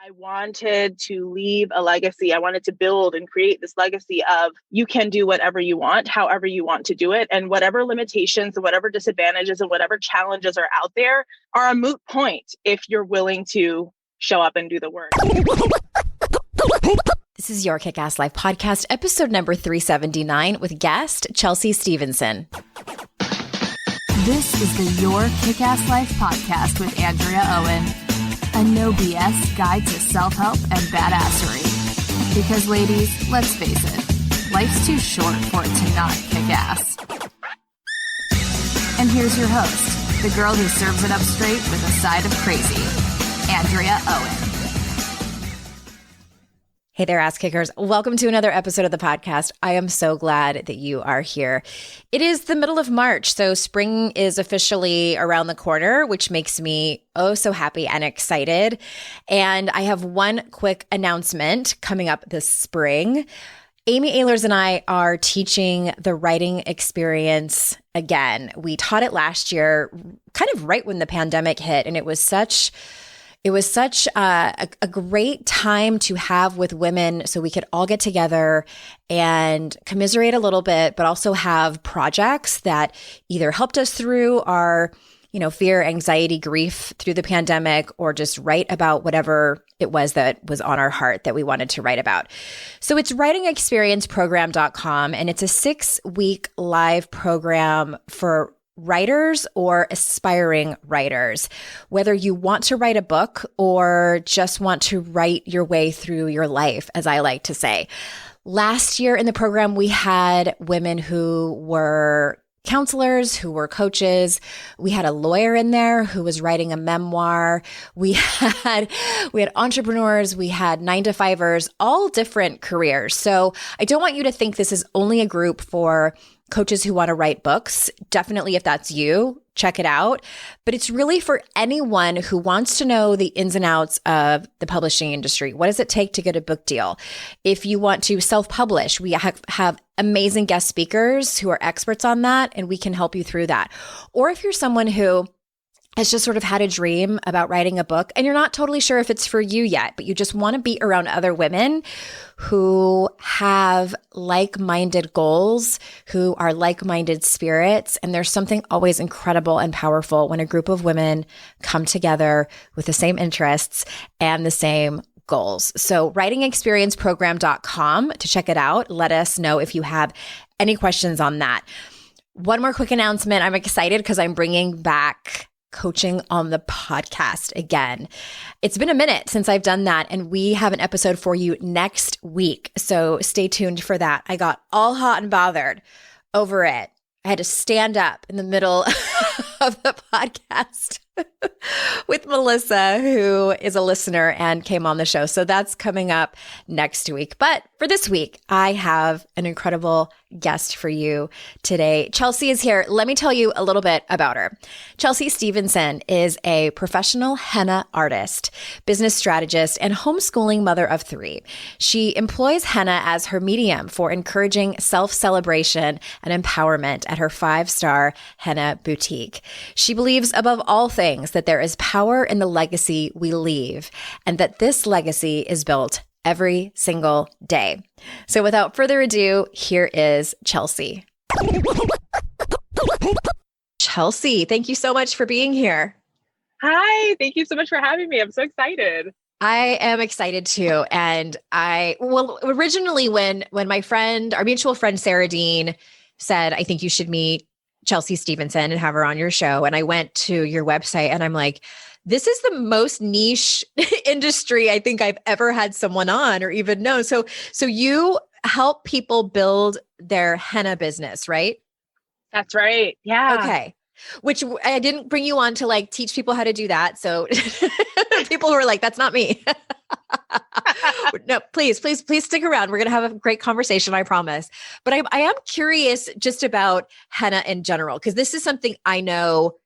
I wanted to leave a legacy. I wanted to build and create this legacy of you can do whatever you want, however you want to do it. And whatever limitations and whatever disadvantages and whatever challenges are out there are a moot point if you're willing to show up and do the work. This is Your Kick-Ass Life podcast, episode number 379 with guest Chelsea Stevenson. This is the Your Kick-Ass Life podcast with Andrea Owen. A no BS guide to self-help and badassery. Because ladies, let's face it, life's too short for it to not kick ass. And here's your host, the girl who serves it up straight with a side of crazy, Andrea Owen. Hey there, ass kickers. Welcome to another episode of the podcast. I am so glad that you are here. It is the middle of March, so spring is officially around the corner, which makes me oh so happy and excited. And I have one quick announcement coming up this spring. Amy Ehlers and I are teaching the writing experience again. We taught it last year, kind of right when the pandemic hit, and it was such a great time to have with women so we could all get together and commiserate a little bit, but also have projects that either helped us through our, fear, anxiety, grief through the pandemic, or just write about whatever it was that was on our heart that we wanted to write about. So it's writingexperienceprogram.com, and it's a 6-week live program for writers or aspiring writers, whether you want to write a book or just want to write your way through your life, as I like to say. Last year in the program, we had women who were counselors, who were coaches. We had a lawyer in there who was writing a memoir. We had entrepreneurs, we had 9-to-5ers, all different careers. So I don't want you to think this is only a group for coaches who want to write books. Definitely, if that's you, check it out. But it's really for anyone who wants to know the ins and outs of the publishing industry. What does it take to get a book deal? If you want to self-publish, we have amazing guest speakers who are experts on that, and we can help you through that. Or if you're someone who has just sort of had a dream about writing a book and you're not totally sure if it's for you yet, but you just want to be around other women who have like-minded goals, who are like-minded spirits. And there's something always incredible and powerful when a group of women come together with the same interests and the same goals. So writingexperienceprogram.com to check it out. Let us know if you have any questions on that. One more quick announcement. I'm excited because I'm bringing back coaching on the podcast again. It's been a minute since I've done that, and we have an episode for you next week. So stay tuned for that. I got all hot and bothered over it. I had to stand up in the middle of the podcast with Melissa, who is a listener and came on the show. So that's coming up next week. But for this week, I have an incredible guest for you today. Chelsea is here. Let me tell you a little bit about her. Chelsea Stevenson is a professional henna artist, business strategist, and homeschooling mother of 3. She employs henna as her medium for encouraging self-celebration and empowerment at her 5-star henna boutique. She believes above all things that there is power in the legacy we leave, and that this legacy is built every single day. So without further ado, here is Chelsea. Chelsea, thank you so much for being here. Hi, thank you so much for having me. I'm so excited. I am excited too. And originally when my friend, our mutual friend, Sarah Dean said, I think you should meet Chelsea Stevenson and have her on your show. And I went to your website and I'm like, this is the most niche industry I think I've ever had someone on or even known. So you help people build their henna business, right? That's right. Yeah. Okay. Which I didn't bring you on to like teach people how to do that. So people who are like, that's not me. No, please stick around. We're going to have a great conversation, I promise. But I am curious just about henna in general, because this is something I know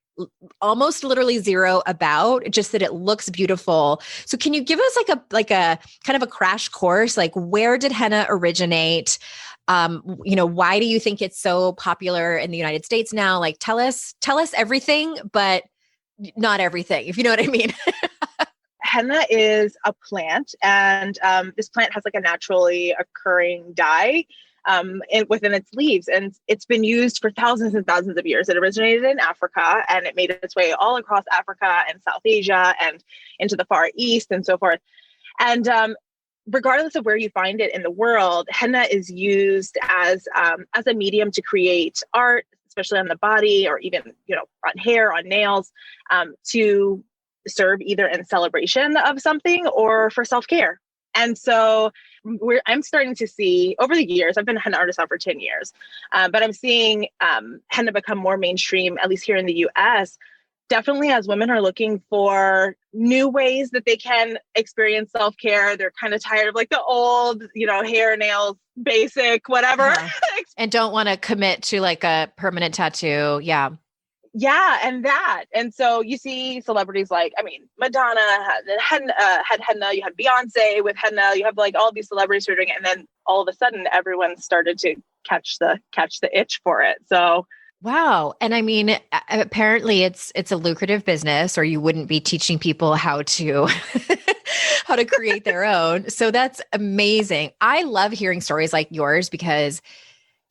almost literally zero about, just that it looks beautiful. So can you give us like a kind of a crash course? Like, where did henna originate? Why do you think it's so popular in the United States now? Like, tell us everything, but not everything, if you know what I mean. henna is a plant, and this plant has like a naturally occurring dye within its leaves. And it's been used for thousands and thousands of years. It originated in Africa, and it made its way all across Africa and South Asia and into the Far East and so forth. And regardless of where you find it in the world, henna is used as a medium to create art, especially on the body, or even, on hair, on nails, to serve either in celebration of something or for self-care. And so I'm starting to see over the years, I've been a henna artist now for 10 years, but I'm seeing henna become more mainstream, at least here in the US, definitely as women are looking for new ways that they can experience self-care. They're kind of tired of like the old, hair, nails, basic, whatever. And don't want to commit to like a permanent tattoo. Yeah. Yeah. And so you see celebrities like, Madonna had henna, you had Beyonce with henna, you have like all these celebrities who are doing it. And then all of a sudden everyone started to catch the itch for it. So wow. And apparently it's a lucrative business, or you wouldn't be teaching people how to how to create their own. So that's amazing. I love hearing stories like yours, because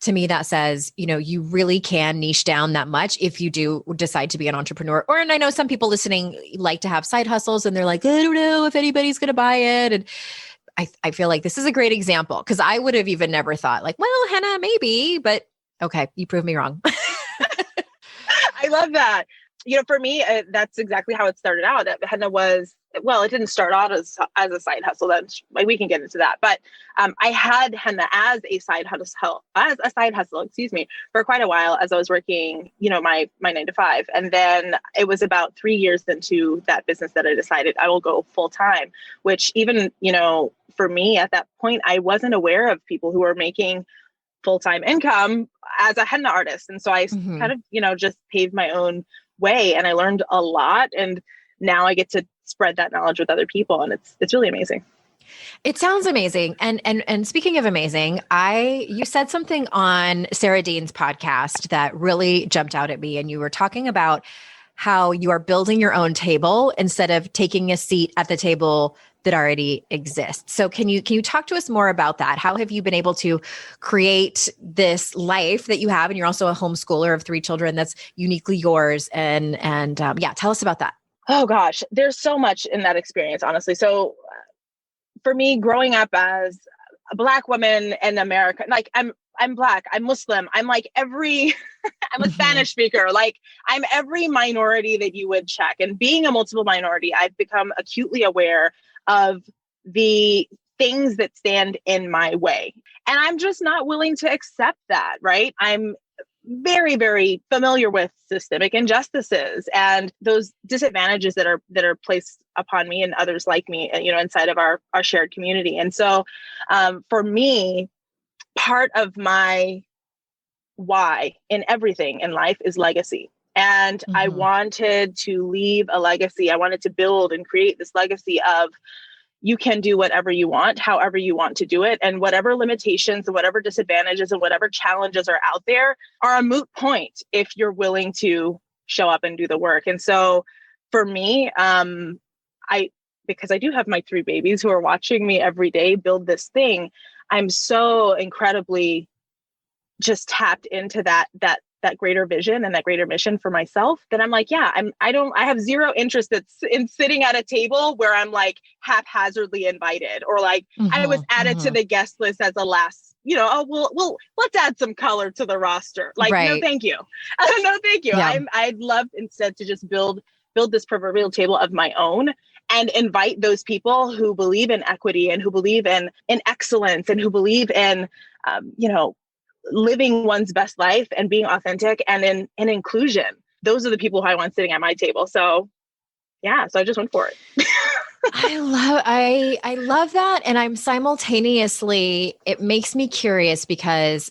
to me that says, you really can niche down that much if you do decide to be an entrepreneur. And I know some people listening like to have side hustles, and they're like, I don't know if anybody's going to buy it. And I feel like this is a great example, because I would have even never thought like, well, henna, maybe, but okay, you proved me wrong. I love that. For me, that's exactly how it started out. Henna was, it didn't start out as a side hustle. That's like, we can get into that. But I had henna as a side hustle, for quite a while as I was working, my 9 to 5. And then it was about 3 years into that business that I decided I will go full time, which even, for me at that point, I wasn't aware of people who were making full-time income as a henna artist. And so I kind of, just paved my own way, and I learned a lot. And now I get to spread that knowledge with other people. And it's really amazing. It sounds amazing. And speaking of amazing, you said something on Sarah Dean's podcast that really jumped out at me. And you were talking about how you are building your own table instead of taking a seat at the table that already exists. So can you talk to us more about that? How have you been able to create this life that you have? And you're also a homeschooler of 3 children that's uniquely yours. And tell us about that. Oh gosh, there's so much in that experience, honestly. So for me, growing up as a Black woman in America, like I'm Black, I'm Muslim, I'm like I'm a Spanish speaker, like I'm every minority that you would check. And being a multiple minority, I've become acutely aware of the things that stand in my way. And I'm just not willing to accept that, right? I'm very, very familiar with systemic injustices and those disadvantages that are placed upon me and others like me, inside of our shared community. And so for me, part of my why in everything in life is legacy. And I wanted to leave a legacy. I wanted to build and create this legacy of, you can do whatever you want, however you want to do it. And whatever limitations and whatever disadvantages and whatever challenges are out there are a moot point if you're willing to show up and do the work. And so for me, because I do have my 3 babies who are watching me every day build this thing, I'm so incredibly just tapped into that greater vision and that greater mission for myself that I'm like, I have zero interest in sitting at a table where I'm like haphazardly invited, or like I was added to the guest list as a last, well, let's add some color to the roster. Like, right. No, thank you. No, thank you. Yeah. I'd love instead to just build this proverbial table of my own and invite those people who believe in equity and who believe in excellence and who believe in, living one's best life and being authentic and in inclusion. Those are the people who I want sitting at my table. So so I just went for it. I love that. And I'm simultaneously, it makes me curious because,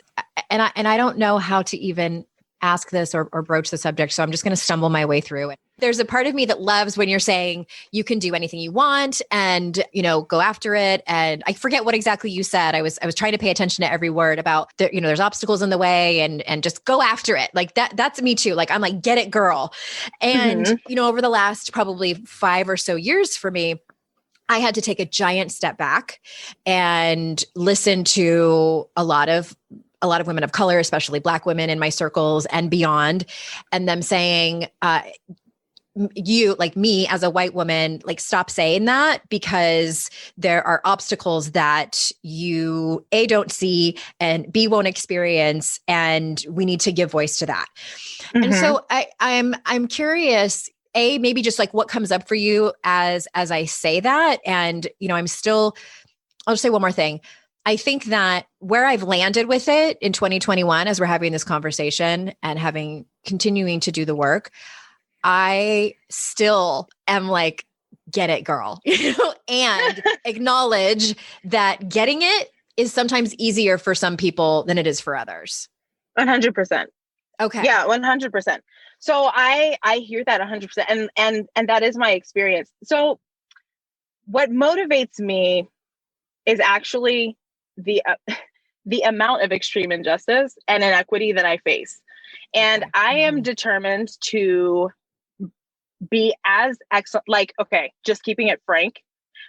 and I don't know how to even ask this or broach the subject. So I'm just going to stumble my way through it. There's a part of me that loves when you're saying you can do anything you want and, go after it. And I forget what exactly you said. I was trying to pay attention to every word about there's obstacles in the way and just go after it. Like that's me too. Like, I'm like, get it, girl. And, over the last probably 5 or so years for me, I had to take a giant step back and listen to a lot of women of color, especially Black women in my circles and beyond, and them saying, you, like me as a white woman, like stop saying that because there are obstacles that you A, don't see, and B, won't experience. And we need to give voice to that. Mm-hmm. And so I'm curious, A, maybe just like what comes up for you as I say that. And, I'll just say one more thing. I think that where I've landed with it in 2021, as we're having this conversation and continuing to do the work, I still am like, get it, girl, and acknowledge that getting it is sometimes easier for some people than it is for others. 100%. Okay. Yeah, 100%. So I hear that 100%. And that is my experience. So what motivates me is actually the amount of extreme injustice and inequity that I face. And I am determined to be as excellent, like, okay, just keeping it frank.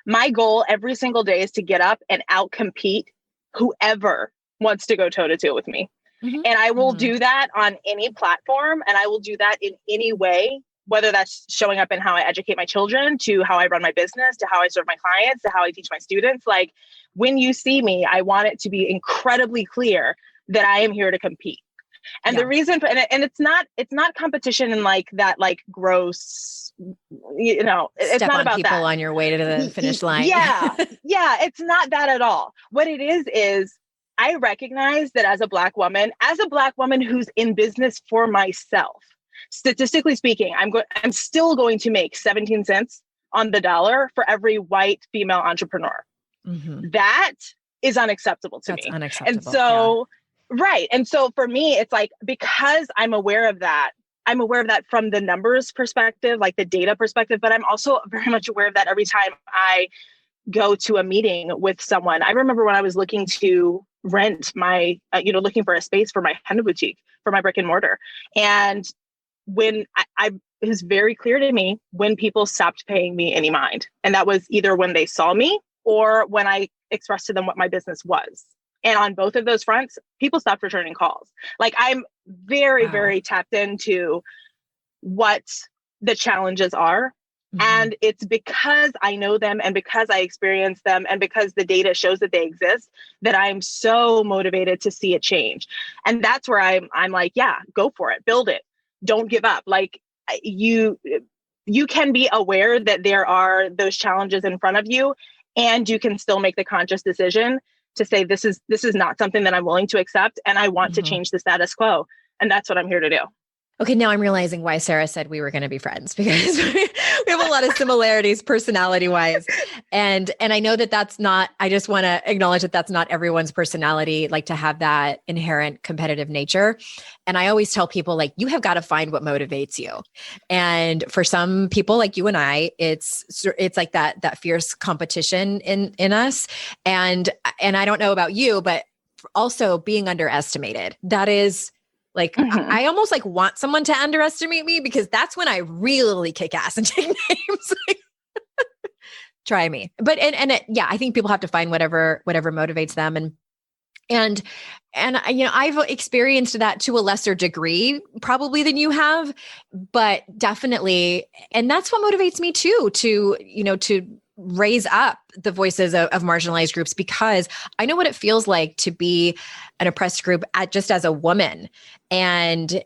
My goal every single day is to get up and outcompete whoever wants to go toe to toe with me. Mm-hmm. And I will do that on any platform. And I will do that in any way, whether that's showing up in how I educate my children, to how I run my business, to how I serve my clients, to how I teach my students. Like, when you see me, I want it to be incredibly clear that I am here to compete. And the reason for, and it's not competition in like that, like gross, it's Step not on about people that. on your way to the finish line. Yeah. It's not that at all. What it is I recognize that as a Black woman who's in business for myself, statistically speaking, I'm still going to make 17 cents on the dollar for every white female entrepreneur. Mm-hmm. That is unacceptable to me. That's unacceptable. And so, right. And so for me, it's like, because I'm aware of that from the numbers perspective, like the data perspective, but I'm also very much aware of that every time I go to a meeting with someone. I remember when I was looking to rent my, looking for a space for my henna boutique, for my brick and mortar. And when it was very clear to me when people stopped paying me any mind. And that was either when they saw me or when I expressed to them what my business was. And on both of those fronts, people stopped returning calls. Like, I'm very, very tapped into what the challenges are. Mm-hmm. And it's because I know them and because I experience them and because the data shows that they exist, that I'm so motivated to see it change. And that's where I'm like, yeah, go for it, build it. Don't give up. Like, you can be aware that there are those challenges in front of you, and you can still make the conscious decision to say, this is not something that I'm willing to accept, and I want to change the status quo. And that's what I'm here to do. Okay, now I'm realizing why Sarah said we were going to be friends, because we have a lot of similarities personality-wise. And I know that that's not, I just want to acknowledge that that's not everyone's personality, like to have that inherent competitive nature. And I always tell people, like, you have got to find what motivates you. And for some people like you and I, it's like that fierce competition in us. And I don't know about you, but also being underestimated. That is, like, I almost like want someone to underestimate me, because that's when I really kick ass and take names. Try me. But, I think people have to find whatever motivates them. And I've experienced that to a lesser degree, probably, than you have, but definitely. And that's what motivates me too, to raise up the voices of marginalized groups, because I know what it feels like to be an oppressed group just as a woman. And,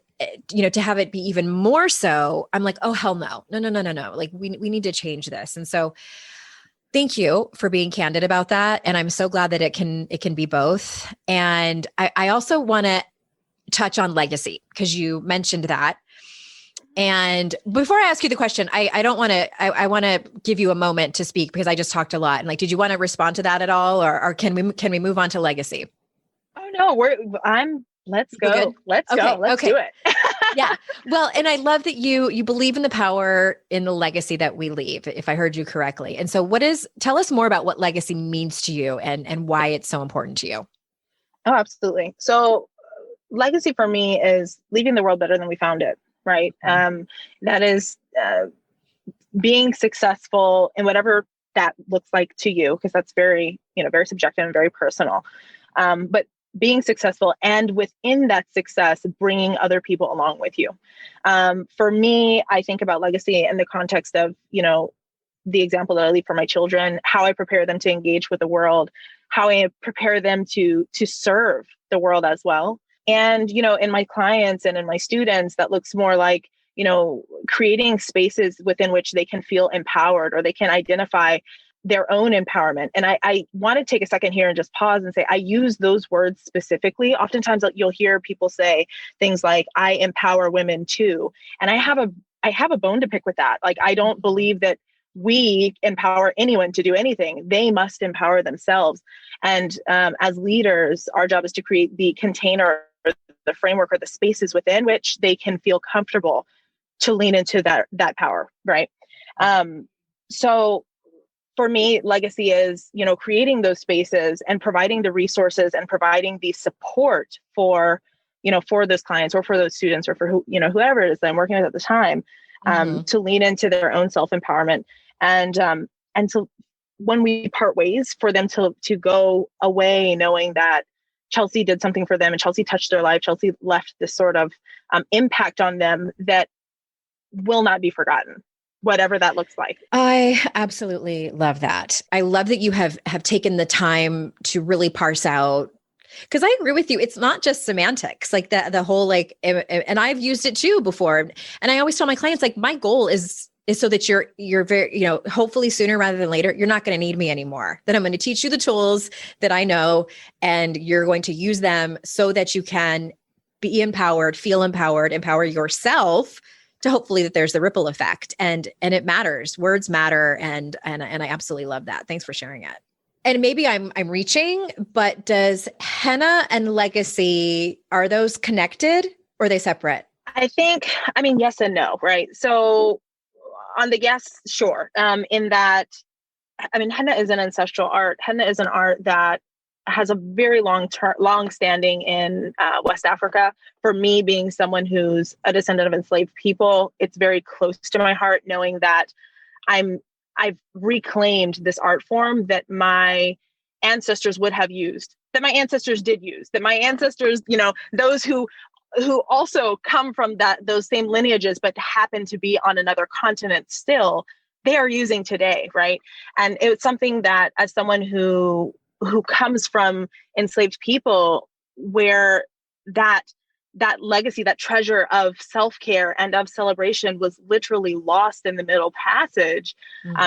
to have it be even more so, I'm like, oh, hell no. Like, we need to change this. And so thank you for being candid about that. And I'm so glad that it can be both. And I also want to touch on legacy, because you mentioned that. And before I ask you the question, I want to give you a moment to speak, because I just talked a lot. And like, did you want to respond to that at all? Or can we move on to legacy? Oh no, let's go. Let's go. Let's do it. Yeah. Well, and I love that you believe in the power in the legacy that we leave, if I heard you correctly. And so tell us more about what legacy means to you and why it's so important to you. Oh, absolutely. So legacy for me is leaving the world better than we found it. Right. That is being successful in whatever that looks like to you, because that's very, very subjective and very personal. But being successful, and within that success, bringing other people along with you. For me, I think about legacy in the context of, the example that I leave for my children, how I prepare them to engage with the world, how I prepare them to serve the world as well. And, in my clients and in my students, that looks more like, creating spaces within which they can feel empowered, or they can identify their own empowerment. And I want to take a second here and just pause and say, I use those words specifically. Oftentimes you'll hear people say things like, I empower women too. And I have a bone to pick with that. Like, I don't believe that we empower anyone to do anything. They must empower themselves. And as leaders, our job is to create the container, or the framework, or the spaces within which they can feel comfortable to lean into that power, right? So for me, legacy is, creating those spaces and providing the resources and providing the support for those clients, or for those students, or for whoever it is that I'm working with at the time, to lean into their own self-empowerment. And so when we part ways, for them to go away knowing that Chelsea did something for them, and Chelsea touched their life, Chelsea left this sort of impact on them that will not be forgotten, whatever that looks like. I absolutely love that. I love that you have taken the time to really parse out, because I agree with you. It's not just semantics, like the whole, and I've used it too before. And I always tell my clients, like, my goal is so that you're very, hopefully sooner rather than later, you're not going to need me anymore. That I'm going to teach you the tools that I know, and you're going to use them so that you can be empowered, feel empowered, empower yourself, to hopefully that there's the ripple effect, and it matters. Words matter. And I absolutely love that. Thanks for sharing it. And maybe I'm reaching, but does henna and legacy, are those connected, or are they separate? I mean, yes and no, right? So on the yes, sure. In that, henna is an ancestral art. Henna is an art that has a very long standing in West Africa. For me, being someone who's a descendant of enslaved people, it's very close to my heart, knowing that I've reclaimed this art form that my ancestors would have used, that my ancestors did use, that my ancestors, those who also come from those same lineages, but happen to be on another continent still, they are using today, right? And it's something that, as someone who comes from enslaved people, where that legacy, that treasure of self-care and of celebration was literally lost in the Middle Passage.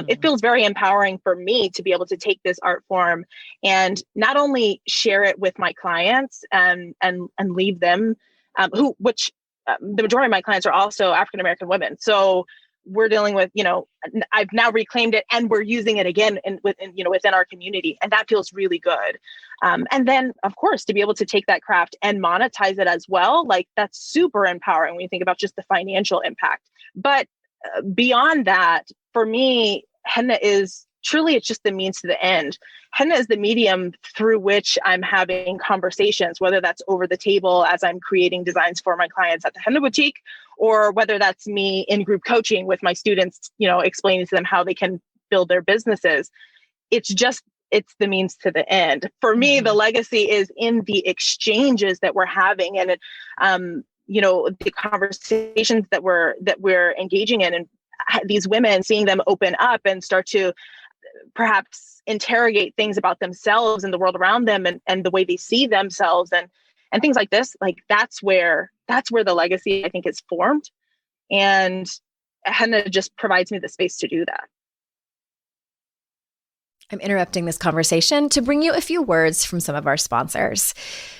It feels very empowering for me to be able to take this art form and not only share it with my clients and leave them, the majority of my clients are also African-American women. So we're dealing with, I've now reclaimed it, and we're using it again within our community. And that feels really good. And then, of course, to be able to take that craft and monetize it as well, like, that's super empowering when you think about just the financial impact. But beyond that, for me, henna is truly, it's just the means to the end. Henna is the medium through which I'm having conversations, whether that's over the table as I'm creating designs for my clients at the Henna Boutique, or whether that's me in group coaching with my students, explaining to them how they can build their businesses. It's the means to the end. For me, the legacy is in the exchanges that we're having, and the conversations that we're engaging in, and these women, seeing them open up and start to perhaps interrogate things about themselves and the world around them, and the way they see themselves, and things like this. Like, that's where the legacy, I think, is formed. And henna just provides me the space to do that. I'm interrupting this conversation to bring you a few words from some of our sponsors.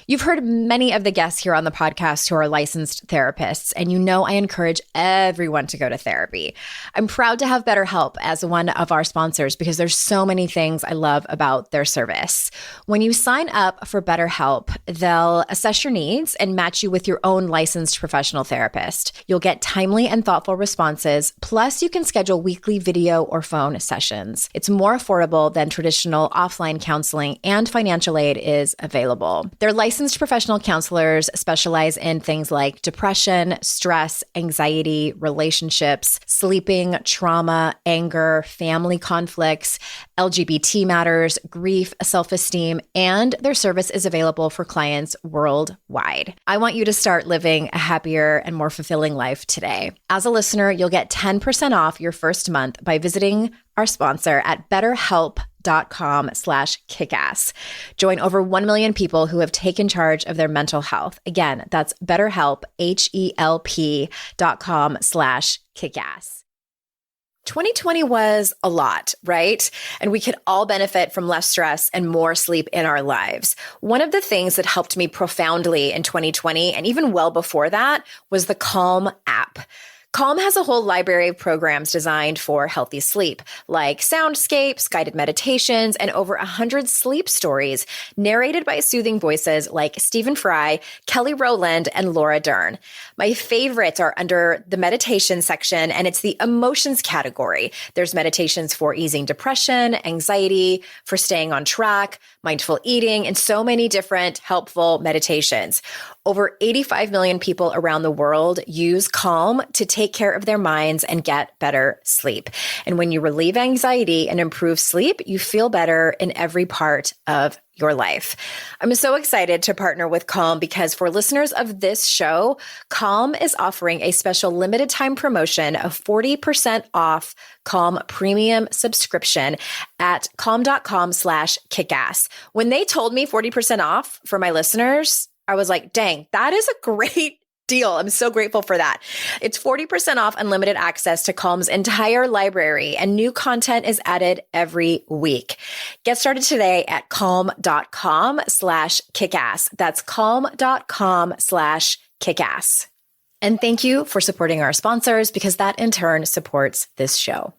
You've heard many of the guests here on the podcast who are licensed therapists, and I encourage everyone to go to therapy. I'm proud to have BetterHelp as one of our sponsors because there's so many things I love about their service. When you sign up for BetterHelp, they'll assess your needs and match you with your own licensed professional therapist. You'll get timely and thoughtful responses, plus you can schedule weekly video or phone sessions. It's more affordable than than traditional offline counseling, and financial aid is available. Their licensed professional counselors specialize in things like depression, stress, anxiety, relationships, sleeping, trauma, anger, family conflicts, LGBT matters, grief, self-esteem, and their service is available for clients worldwide. I want you to start living a happier and more fulfilling life today. As a listener, you'll get 10% off your first month by visiting our sponsor at betterhelp.com/kickass. Join over 1 million people who have taken charge of their mental health. Again, that's betterhelp, HELP.com/kickass. 2020 was a lot, right? And we could all benefit from less stress and more sleep in our lives. One of the things that helped me profoundly in 2020, and even well before that, was the Calm app. Calm has a whole library of programs designed for healthy sleep, like soundscapes, guided meditations, and over 100 sleep stories narrated by soothing voices like Stephen Fry, Kelly Rowland, and Laura Dern. My favorites are under the meditation section, and it's the emotions category. There's meditations for easing depression, anxiety, for staying on track, mindful eating, and so many different helpful meditations. Over 85 million people around the world use Calm to take care of their minds and get better sleep. And when you relieve anxiety and improve sleep, you feel better in every part of your life. I'm so excited to partner with Calm because for listeners of this show, Calm is offering a special limited time promotion of 40% off Calm premium subscription at calm.com/kickass. When they told me 40% off for my listeners, I was like, dang, that is a great deal. I'm so grateful for that. It's 40% off unlimited access to Calm's entire library, and new content is added every week. Get started today at calm.com/kickass. That's calm.com/kickass. And thank you for supporting our sponsors because that in turn supports this show.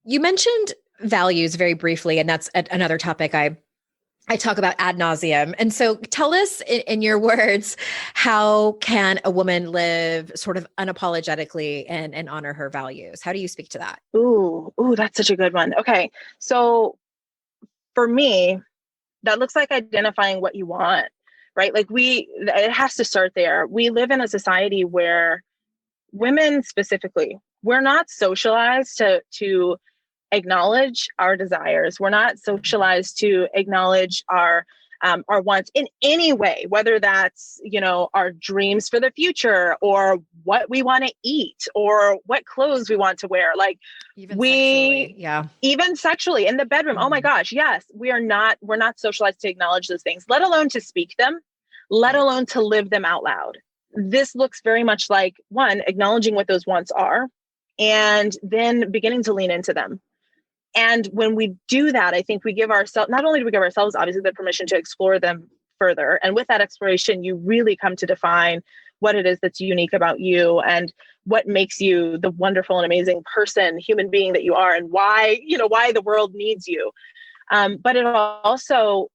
You mentioned values very briefly, and that's another topic I talk about ad nauseum. And so tell us in your words, how can a woman live sort of unapologetically and honor her values? How do you speak to that? Ooh, that's such a good one. Okay. So for me, that looks like identifying what you want, right? Like it has to start there. We live in a society where women specifically, we're not socialized to acknowledge our desires. We're not socialized to acknowledge our wants in any way, whether that's, our dreams for the future or what we want to eat or what clothes we want to wear. Like even sexually in the bedroom. Mm-hmm. Oh my gosh. Yes. We're not socialized to acknowledge those things, let alone to speak them, let alone to live them out loud. This looks very much like one, acknowledging what those wants are, and then beginning to lean into them. And when we do that, I think we give ourselves, not only do we give ourselves obviously the permission to explore them further. And with that exploration, you really come to define what it is that's unique about you and what makes you the wonderful and amazing person, human being that you are, and why the world needs you. But it also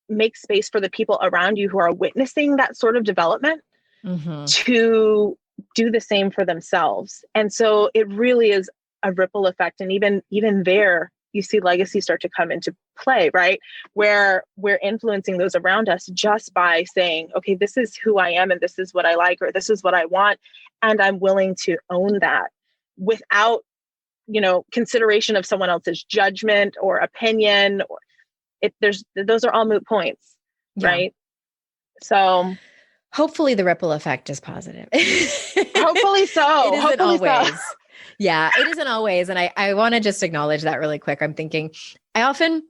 makes space for the people around you who are witnessing that sort of development to do the same for themselves. And so it really is a ripple effect. And even there, you see legacy start to come into play, right? Where we're influencing those around us just by saying, okay, this is who I am and this is what I like, or this is what I want. And I'm willing to own that without, consideration of someone else's judgment or opinion. Those are all moot points, right? So hopefully the ripple effect is positive. Hopefully so. It isn't always. Yeah, it isn't always. And I want to just acknowledge that really quick. I'm thinking, I often,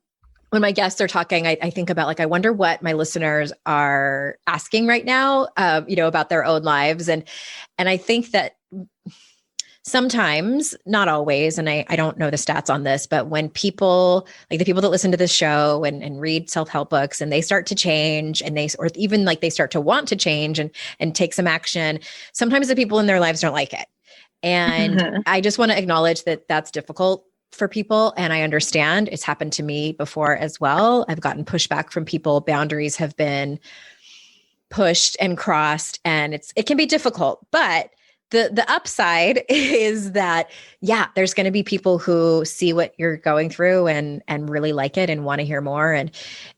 when my guests are talking, I think about I wonder what my listeners are asking right now, about their own lives. And I think that sometimes, not always, and I don't know the stats on this, but when people, like the people that listen to this show and read self-help books and they start to change or even they start to want to change and take some action, sometimes the people in their lives don't like it. And I just want to acknowledge that that's difficult for people. And I understand it's happened to me before as well. I've gotten pushback from people. Boundaries have been pushed and crossed, and it can be difficult, but the upside is that, yeah, there's going to be people who see what you're going through and really like it and want to hear more. And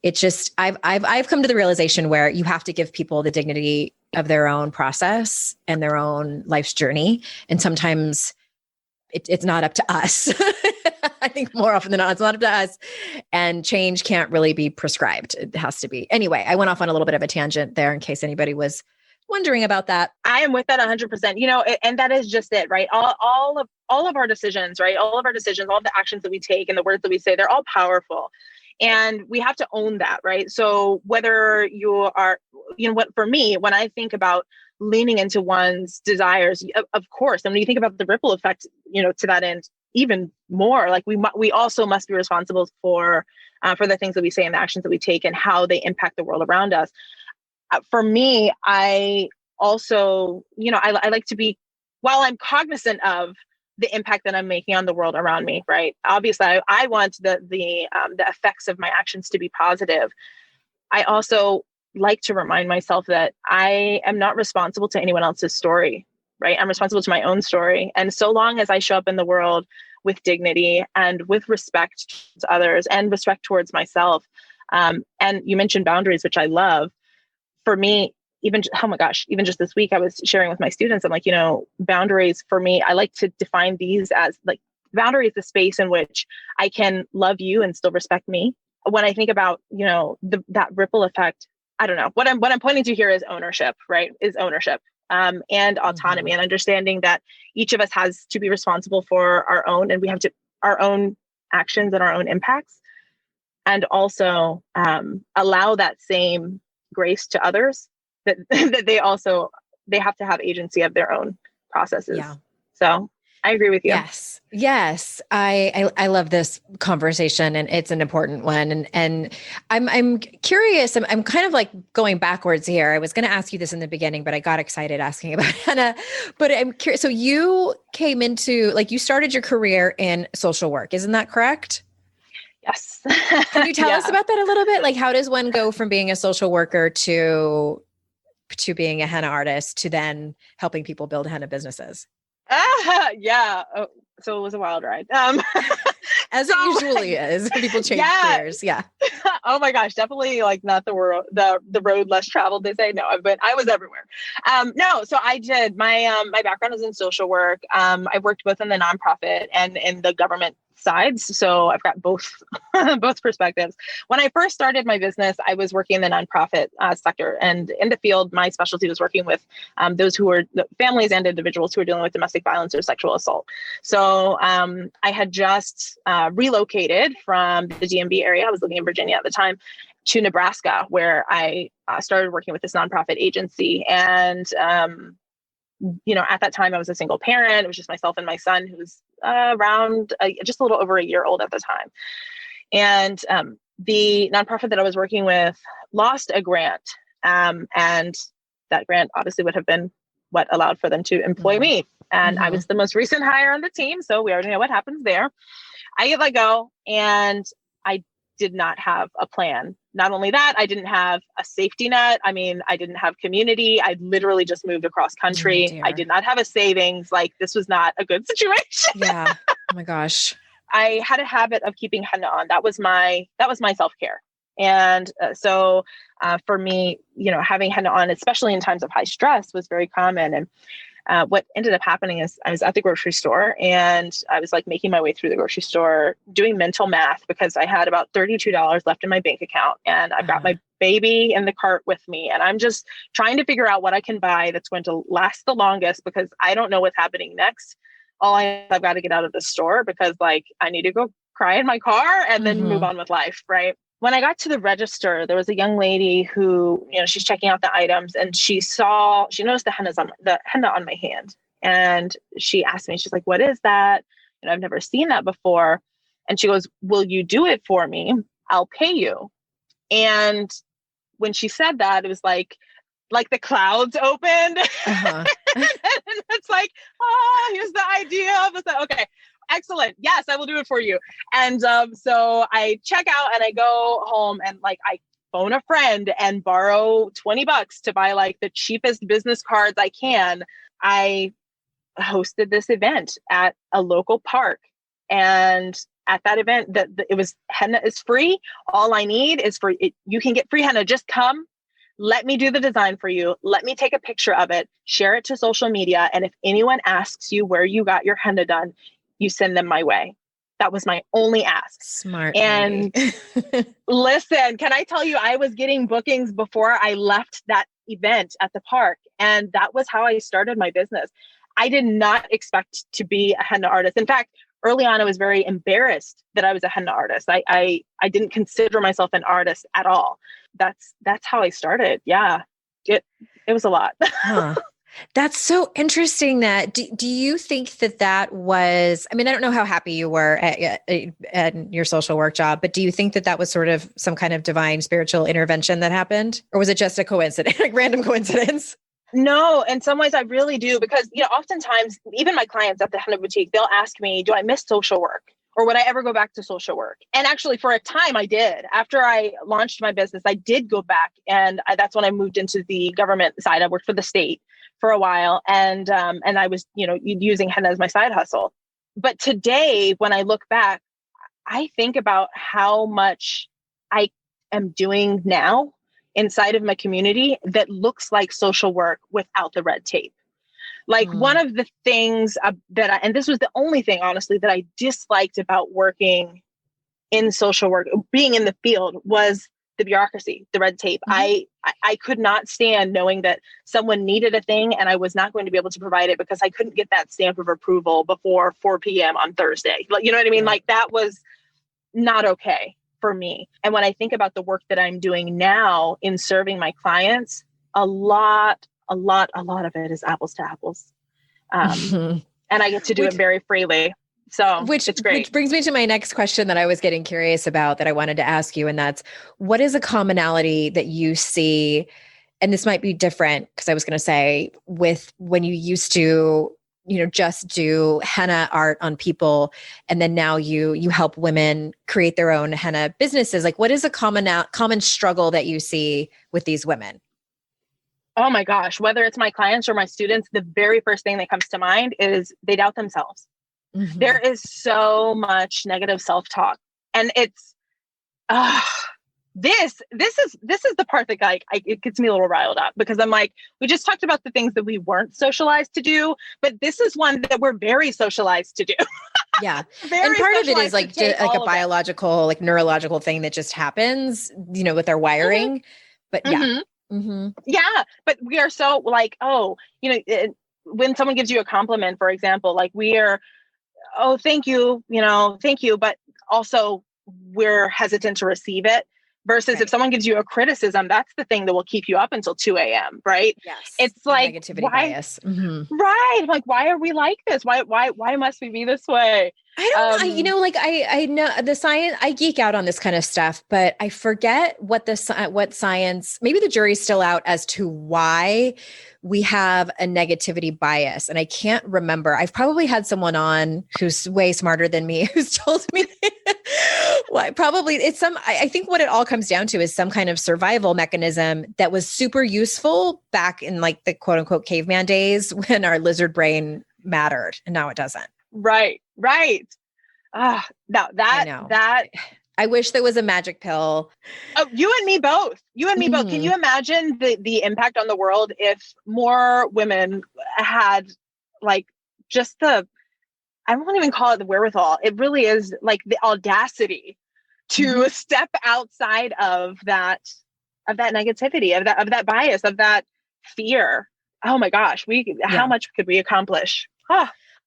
it just, I've come to the realization where you have to give people the dignity of their own process and their own life's journey. And sometimes it's not up to us. I think more often than not, it's not up to us. And change can't really be prescribed. It has to be. Anyway, I went off on a little bit of a tangent there in case anybody was wondering about that. I am with that 100%, and that is just it, right? All of our decisions, right? All of our decisions, all of the actions that we take and the words that we say, they're all powerful. And we have to own that, right? So whether you are, for me, when I think about leaning into one's desires, of course, and when you think about the ripple effect, to that end, even more, like we also must be responsible for the things that we say and the actions that we take and how they impact the world around us. For me, I also, I like to be, while I'm cognizant of the impact that I'm making on the world around me, right? Obviously, I want the effects of my actions to be positive. I also like to remind myself that I am not responsible to anyone else's story, right? I'm responsible to my own story. And so long as I show up in the world with dignity and with respect to others and respect towards myself, and you mentioned boundaries, which I love. For me, even just this week, I was sharing with my students, I'm like, boundaries for me, I like to define these as like, boundary is the space in which I can love you and still respect me. When I think about, that ripple effect, I don't know, what I'm pointing to here is ownership, right? Is ownership and autonomy, and understanding that each of us has to be responsible for our own, and we have our own actions and our own impacts, and also allow that same grace to others, that they have to have agency of their own processes. Yeah. So I agree with you. Yes. I love this conversation, and it's an important one. And I'm curious. I'm kind of like going backwards here. I was going to ask you this in the beginning, but I got excited asking about henna. But I'm curious. So you came into, like, you started your career in social work. Isn't that correct? Yes. Can you tell us about that a little bit? Like, how does one go from being a social worker to being a henna artist to then helping people build henna businesses? Yeah. Oh, so it was a wild ride. As it usually is. People change careers. Yeah. Oh my gosh. Definitely like not the road less traveled, they say. No, I was everywhere. No, so I did my background is in social work. I worked both in the nonprofit and in the government sides. So I've got both perspectives. When I first started my business, I was working in the nonprofit sector, and in the field, my specialty was working with those who were families and individuals who were dealing with domestic violence or sexual assault. So I had just relocated from the DMV area. I was living in Virginia at the time, to Nebraska, where I started working with this nonprofit agency. And at that time I was a single parent. It was just myself and my son, who was around just a little over a year old at the time. And the nonprofit that I was working with lost a grant. And that grant obviously would have been what allowed for them to employ me. And I was the most recent hire on the team. So we already know what happens there. I get let go, and I did not have a plan. Not only that, I didn't have a safety net. I mean, I didn't have community. I literally just moved across country. I did not have a savings. Like, this was not a good situation. Yeah. Oh my gosh. I had a habit of keeping henna on. That was my self-care. And so for me, having henna on, especially in times of high stress, was very common. And what ended up happening is I was at the grocery store, and I was like making my way through the grocery store doing mental math, because I had about $32 left in my bank account, and I've got my baby in the cart with me, and I'm just trying to figure out what I can buy that's going to last the longest, because I don't know what's happening next. I've got to get out of the store, because like I need to go cry in my car and then move on with life. Right. When I got to the register, there was a young lady who, she's checking out the items, and she noticed the henna on my hand. And she asked me, she's like, "What is that? I've never seen that before." And she goes, "Will you do it for me? I'll pay you." And when she said that, it was like the clouds opened. And it's like, here's the idea of this. Okay. Excellent. Yes, I will do it for you. And so I check out and I go home, and like I phone a friend and borrow $20 to buy like the cheapest business cards I can. I hosted this event at a local park. And at that event, it was henna is free. All I need is for it. You can get free henna. Just come. Let me do the design for you. Let me take a picture of it, share it to social media. And if anyone asks you where you got your henna done, you send them my way. That was my only ask. Smart. And listen, can I tell you, I was getting bookings before I left that event at the park. And that was how I started my business. I did not expect to be a henna artist. In fact, early on, I was very embarrassed that I was a henna artist. I didn't consider myself an artist at all. That's how I started. Yeah, it was a lot. Huh. That's so interesting. That do you think that was? I mean, I don't know how happy you were at your social work job, but do you think that was sort of some kind of divine spiritual intervention that happened, or was it just a coincidence, like random coincidence? No, in some ways I really do, because, oftentimes even my clients at the henna boutique, they'll ask me, do I miss social work, or would I ever go back to social work? And actually for a time I did. After I launched my business, I did go back, and that's when I moved into the government side. I worked for the state for a while, and I was, using henna as my side hustle. But today, when I look back, I think about how much I am doing now inside of my community that looks like social work without the red tape. Like one of the things and this was the only thing, honestly, that I disliked about working in social work, being in the field, was the bureaucracy, the red tape. I could not stand knowing that someone needed a thing and I was not going to be able to provide it because I couldn't get that stamp of approval before 4 p.m. on Thursday. You know what I mean? Like that was not okay for me. And when I think about the work that I'm doing now in serving my clients, a lot of it is apples to apples. And I get to do it very freely. So it's great. Which brings me to my next question that I was getting curious about that I wanted to ask you. And that's, what is a commonality that you see? And this might be different, because I was going to say, with when you used to, just do henna art on people, and then now you help women create their own henna businesses. Like, what is a common struggle that you see with these women? Oh my gosh, whether it's my clients or my students, the very first thing that comes to mind is they doubt themselves. Mm-hmm. There is so much negative self-talk, and it's this is the part that it gets me a little riled up, because I'm like, we just talked about the things that we weren't socialized to do, but this is one that we're very socialized to do. Yeah. And part of it is like a biological, like neurological thing that just happens, with our wiring. Mm-hmm. But yeah. Mm-hmm. Mm-hmm. Yeah. But we are so like, when someone gives you a compliment, for example, like we are, oh, thank you, thank you. But also we're hesitant to receive it. Versus right. If someone gives you a criticism, that's the thing that will keep you up until 2 a.m. Right? Yes. It's like negativity bias. Mm-hmm. Right. Like, why are we like this? Why must we be this way? I don't know. I know the science, I geek out on this kind of stuff, but I forget what science, maybe the jury's still out as to why we have a negativity bias. And I can't remember. I've probably had someone on who's way smarter than me who's told me why. Probably it's I think what it all comes down to is some kind of survival mechanism that was super useful back in like the quote unquote caveman days when our lizard brain mattered, and now it doesn't. Right. Now that I wish there was a magic pill. Oh, you and me both. Can you imagine the impact on the world if more women had like just I won't even call it the wherewithal. It really is like the audacity to step outside of that negativity, of that bias, of that fear. Oh my gosh, how much could we accomplish?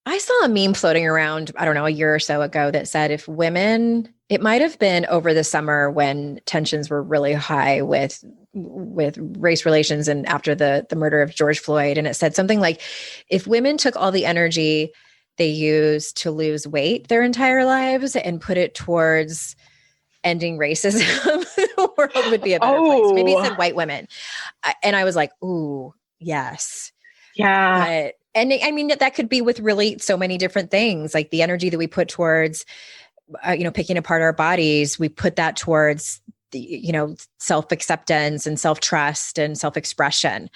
I saw a meme floating around, I don't know, a year or so ago that said if women, it might have been over the summer when tensions were really high with race relations and after the murder of George Floyd. And it said something like, if women took all the energy they used to lose weight their entire lives and put it towards ending racism, the world would be a better place. Maybe it said white women. And I was like, ooh, yes. Yeah. And I mean, that could be with really so many different things, like the energy that we put towards, picking apart our bodies. We put that towards the, self-acceptance and self-trust and self-expression.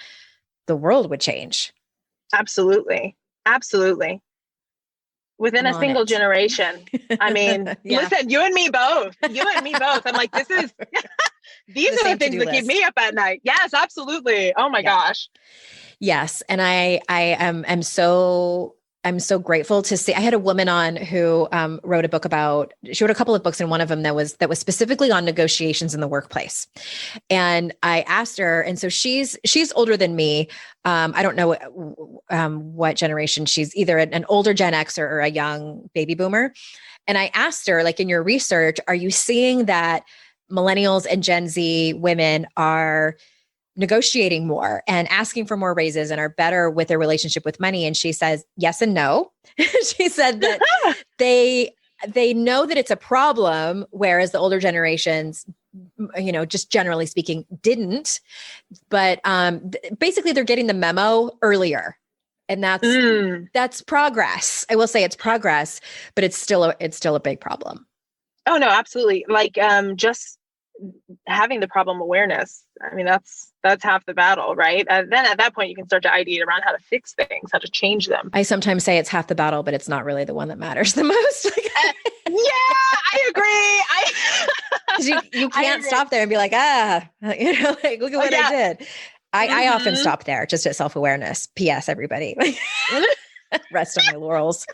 The world would change. Absolutely. Absolutely. Within I'm a on single it. generation. I mean, Yeah. listen, you and me both. You and me both. I'm like, these are the same things to-do that keep list. me up at night. Yes, absolutely. Oh my Yeah. gosh. Yes. And I'm so grateful to see. I had a woman on who wrote a book she wrote a couple of books, and one of them that was specifically on negotiations in the workplace. And I asked her, and so she's older than me. I don't know what generation she's, either an older Gen X or a young baby boomer. And I asked her, like, in your research, are you seeing that millennials and Gen Z women are negotiating more and asking for more raises and are better with their relationship with money? And she says yes and no. She said that they know that it's a problem, whereas the older generations, just generally speaking, didn't. But basically, they're getting the memo earlier, and that's progress. I will say it's progress, but it's still a big problem. Oh no, absolutely. Like just having the problem awareness. I mean, that's half the battle, right? And then at that point, you can start to ideate around how to fix things, how to change them. I sometimes say it's half the battle, but it's not really the one that matters the most. Yeah, I agree. You can't stop there and be like, look at what I did. I often stop there just at self-awareness. P.S. everybody. Rest on my laurels.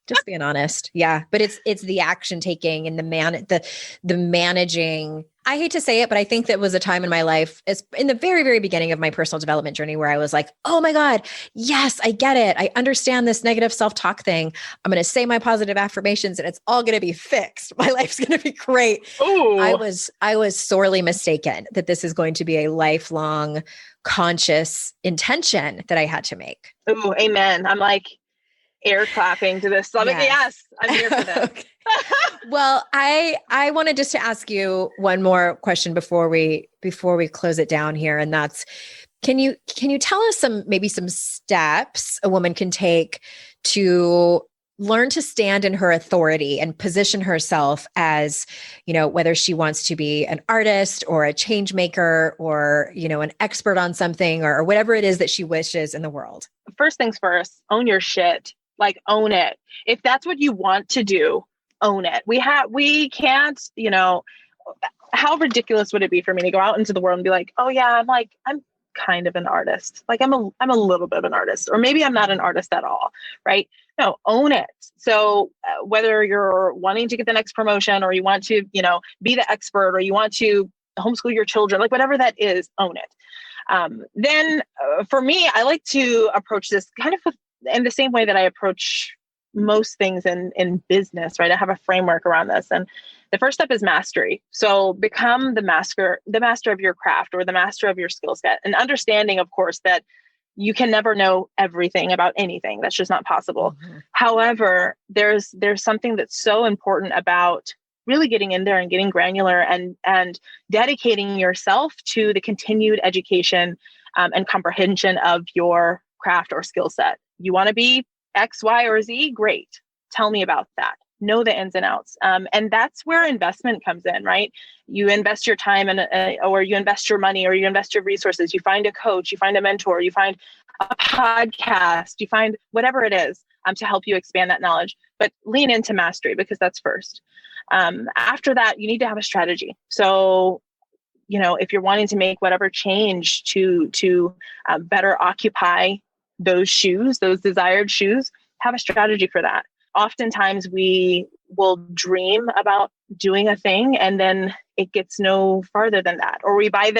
Just being honest. Yeah. But it's the action taking and the managing. I hate to say it, but I think that was a time in my life, it's in the very, very beginning of my personal development journey, where I was like, oh my God, yes, I get it. I understand this negative self-talk thing. I'm going to say my positive affirmations and it's all going to be fixed. My life's going to be great. Ooh. I was sorely mistaken that this is going to be a lifelong conscious intention that I had to make. Ooh, amen. I'm like, air clapping to this. Like, yes, I'm here for this. Okay. Well, I wanted just to ask you one more question before we close it down here. And that's, can you tell us maybe some steps a woman can take to learn to stand in her authority and position herself as, whether she wants to be an artist or a change maker or, an expert on something or whatever it is that she wishes in the world? First things first, own your shit. Like, own it. If that's what you want to do, own it. We can't, how ridiculous would it be for me to go out into the world and be like, oh yeah, I'm kind of an artist. Like I'm a little bit of an artist, or maybe I'm not an artist at all. Right? No, own it. So whether you're wanting to get the next promotion, or you want to, be the expert, or you want to homeschool your children, like whatever that is, own it. Then for me, I like to approach this kind of in the same way that I approach most things in business, right? I have a framework around this. And the first step is mastery. So become the master of your craft, or the master of your skill set, and understanding, of course, that you can never know everything about anything. That's just not possible. Mm-hmm. However, there's something that's so important about really getting in there and getting granular and dedicating yourself to the continued education and comprehension of your craft or skill set. You want to be X, Y, or Z? Great. Tell me about that. Know the ins and outs. And that's where investment comes in, right? You invest your time or you invest your money, or you invest your resources. You find a coach, you find a mentor, you find a podcast, you find whatever it is to help you expand that knowledge. But lean into mastery, because that's first. After that, you need to have a strategy. So, if you're wanting to make whatever change to better occupy those shoes, those desired shoes, have a strategy for that. Oftentimes we will dream about doing a thing and then it gets no farther than that. Or we buy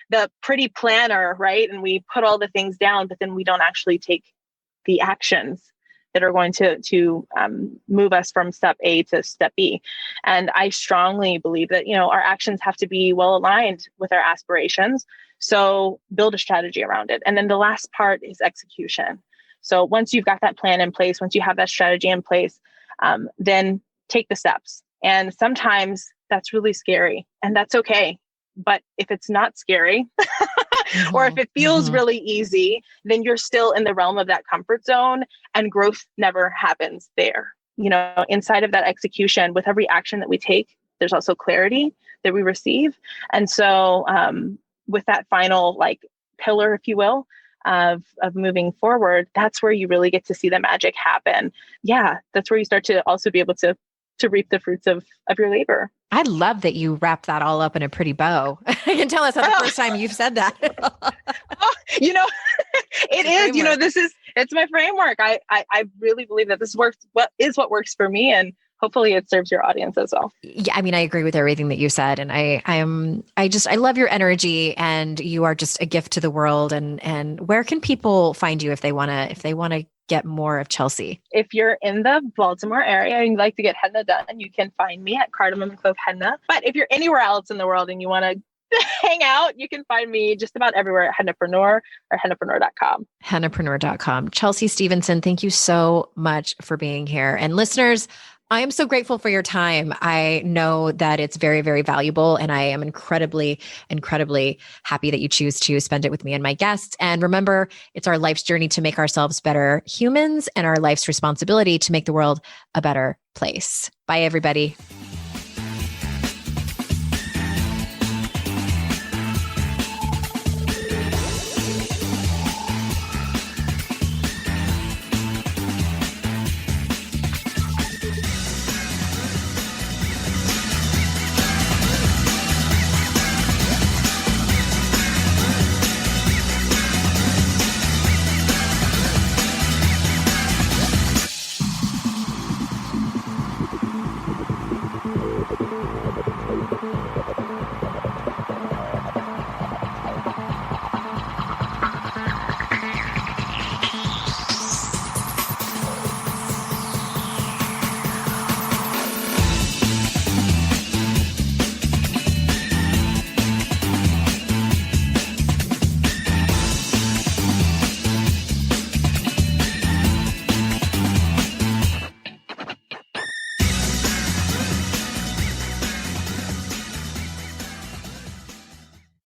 the pretty planner, right? And we put all the things down, but then we don't actually take the actions that are going to move us from step A to step B. And I strongly believe that, our actions have to be well aligned with our aspirations. So build a strategy around it. And then the last part is execution. So once you've got that plan in place, once you have that strategy in place, then take the steps. And sometimes that's really scary, and that's okay. But if it's not scary, or if it feels really easy, then you're still in the realm of that comfort zone, and growth never happens there. Inside of that execution, with every action that we take, there's also clarity that we receive. And so with that final pillar, if you will, of moving forward, that's where you really get to see the magic happen. Yeah, that's where you start to also be able to reap the fruits of your labor. I love that you wrapped that all up in a pretty bow. I can tell that's not the first time you've said that. It is, it's my framework. I really believe that this works. What works for me, and hopefully it serves your audience as well. Yeah, I mean, I agree with everything that you said. And I love your energy, and you are just a gift to the world. And where can people find you if they want to get more of Chelsea? If you're in the Baltimore area and you'd like to get henna done, you can find me at Cardamom and Clove Henna. But if you're anywhere else in the world and you want to hang out, you can find me just about everywhere at Hennapreneur or hennapreneur.com. Hennapreneur.com. Chelsea Stevenson, thank you so much for being here. And listeners, I am so grateful for your time. I know that it's very, very valuable, and I am incredibly, incredibly happy that you choose to spend it with me and my guests. And remember, it's our life's journey to make ourselves better humans, and our life's responsibility to make the world a better place. Bye, everybody.